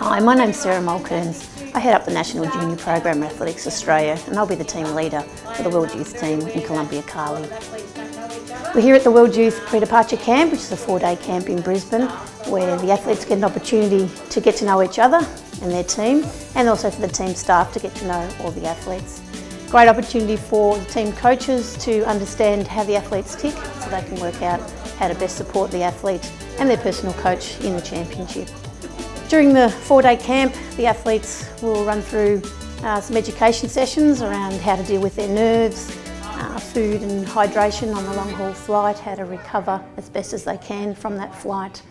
Hi, my name's Sarah Mulkerns. I head up the National Junior Program Athletics Australia and I'll be the team leader for the World Youth team in Colombia, Cali. We're here at the World Youth Pre-Departure Camp, which is a 4-day camp in Brisbane, where the athletes get an opportunity to get to know each other and their team, and also for the team staff to get to know all the athletes. Great opportunity for the team coaches to understand how the athletes tick, so they can work out how to best support the athlete and their personal coach in the championship. During the 4-day camp, the athletes will run through some education sessions around how to deal with their nerves, food and hydration on the long haul flight, how to recover as best as they can from that flight.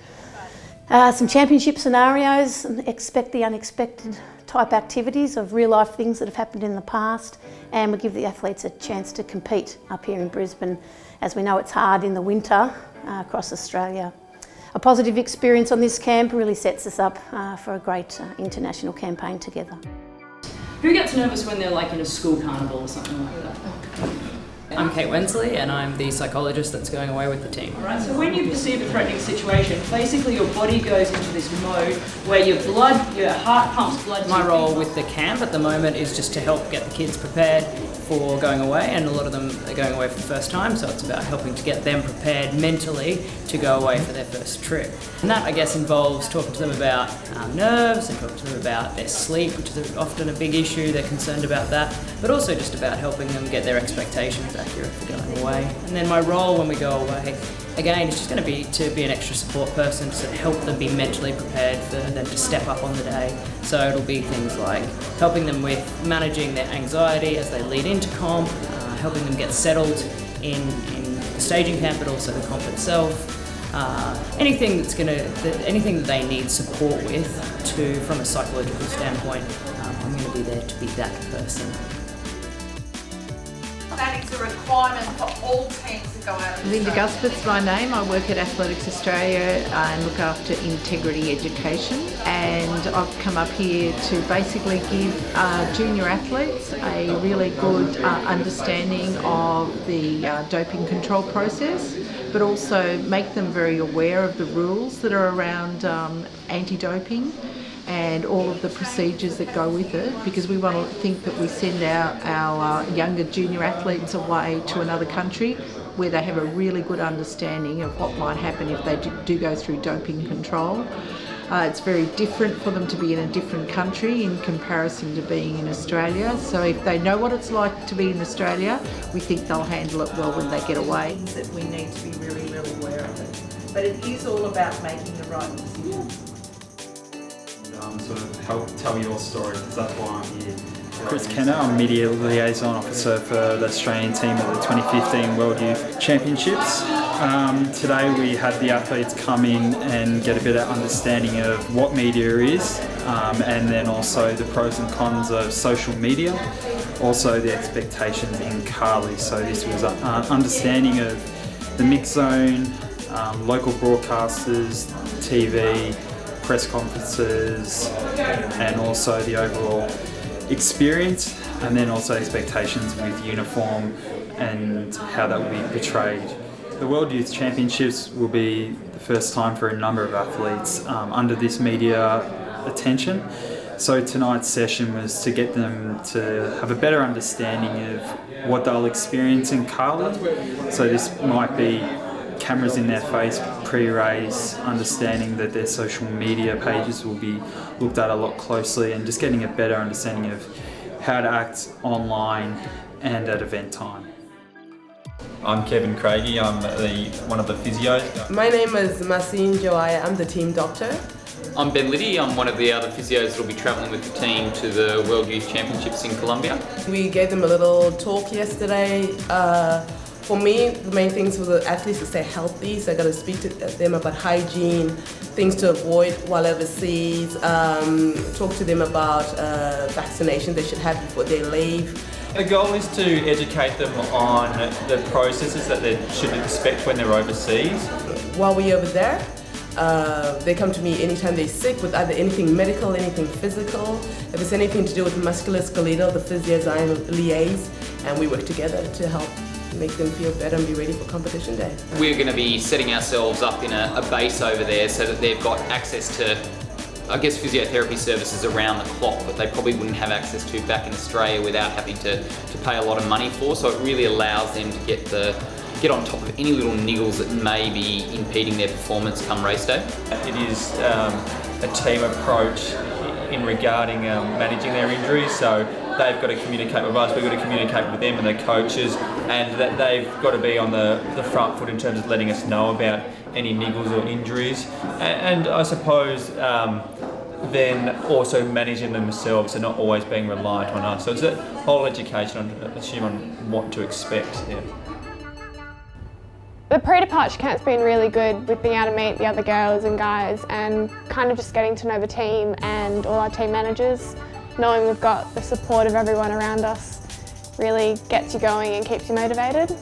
Some championship scenarios, expect the unexpected type activities of real life things that have happened in the past, and we give the athletes a chance to compete up here in Brisbane, as we know it's hard in the winter across Australia. A positive experience on this camp really sets us up for a great international campaign together. Who gets nervous when they're like in a school carnival or something like that? I'm Kate Wensley and I'm the psychologist that's going away with the team. Alright, so when you perceive a threatening situation, basically your body goes into this mode where your heart pumps blood. My role with the camp at the moment is just to help get the kids prepared for going away, and a lot of them are going away for the first time, so it's about helping to get them prepared mentally to go away for their first trip. And that, I guess, involves talking to them about nerves and talking to them about their sleep, which is often a big issue. They're concerned about that, but also just about helping them get their expectations accurate for going away. And then my role when we go away, again, is just going to be an extra support person to help them be mentally prepared for them to step up on the day. So it'll be things like helping them with managing their anxiety as they lead into comp, helping them get settled in the staging camp, but also the comp itself. Anything that they need support with from a psychological standpoint, I'm going to be there to be that person. That is a requirement for all teams to go out. Linda Guspet's my name. I work at Athletics Australia and look after integrity education, and I've come up here to basically give junior athletes a really good understanding of the doping control process, but also make them very aware of the rules that are around anti-doping and all of the procedures that go with it, because we want to think that we send our younger junior athletes away to another country where they have a really good understanding of what might happen if they do go through doping control. It's very different for them to be in a different country in comparison to being in Australia. So if they know what it's like to be in Australia, we think they'll handle it well when they get away. That we need to be really, really aware of it. But it is all about making the right decisions. Sort of help tell your story, because that's why I'm here. Chris Kenner, I'm Media Liaison Officer for the Australian team at the 2015 World Youth Championships. Today we had the athletes come in and get a better understanding of what media is, and then also the pros and cons of social media, also the expectations in Cali. So this was an understanding of the mix zone, local broadcasters, TV, press conferences, and also the overall experience, and then also expectations with uniform and how that will be portrayed. The World Youth Championships will be the first time for a number of athletes under this media attention. So tonight's session was to get them to have a better understanding of what they'll experience in Cali. So this might be cameras in their face pre-race, understanding that their social media pages will be looked at a lot closely, and just getting a better understanding of how to act online and at event time. I'm Kevin Craigie, I'm one of the physios. My name is Masin Jawaya, I'm the team doctor. I'm Ben Liddy, I'm one of the other physios that will be travelling with the team to the World Youth Championships in Colombia. We gave them a little talk yesterday For me, the main things for the athletes is stay healthy, so I got to speak to them about hygiene, things to avoid while overseas, talk to them about vaccinations they should have before they leave. The goal is to educate them on the processes that they should expect when they're overseas. While we're over there, they come to me anytime they're sick with either anything medical, anything physical. If it's anything to do with musculoskeletal, the physios I liaise, and we work together to help make them feel better and be ready for competition day. We're going to be setting ourselves up in a base over there so that they've got access to, I guess, physiotherapy services around the clock that they probably wouldn't have access to back in Australia without having to pay a lot of money for. So it really allows them to get on top of any little niggles that may be impeding their performance come race day. It is a team approach in regarding managing their injuries, so they've got to communicate with us, we've got to communicate with them and their coaches, and that they've got to be on the front foot in terms of letting us know about any niggles or injuries, and I suppose then also managing them themselves and not always being reliant on us. So it's a whole education on what to expect. Yeah. The pre-departure camp's been really good with being able to meet the other girls and guys and kind of just getting to know the team and all our team managers. Knowing we've got the support of everyone around us really gets you going and keeps you motivated.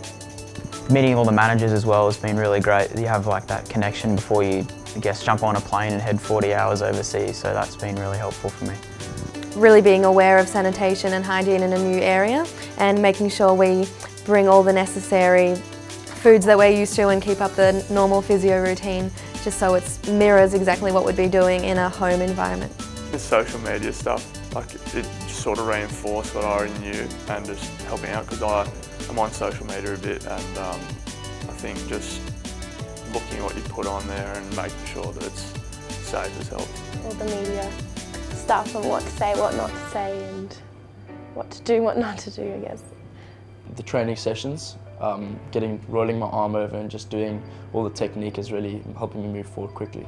Meeting all the managers as well has been really great. You have like that connection before you, I guess, jump on a plane and head 40 hours overseas, so that's been really helpful for me. Really being aware of sanitation and hygiene in a new area and making sure we bring all the necessary foods that we're used to and keep up the normal physio routine just so it mirrors exactly what we'd be doing in a home environment. The social media stuff, like it just sort of reinforced what I already knew and just helping out because I'm on social media a bit, and I think just looking at what you put on there and making sure that it's safe has helped. All the media stuff and what to say, what not to say, and what to do, what not to do, I guess. The training sessions, rolling my arm over and just doing all the technique is really helping me move forward quickly.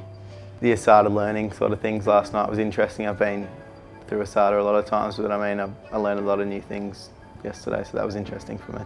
The ASADA learning sort of things last night was interesting. I've been through ASADA a lot of times, but I mean, I learned a lot of new things yesterday, so that was interesting for me.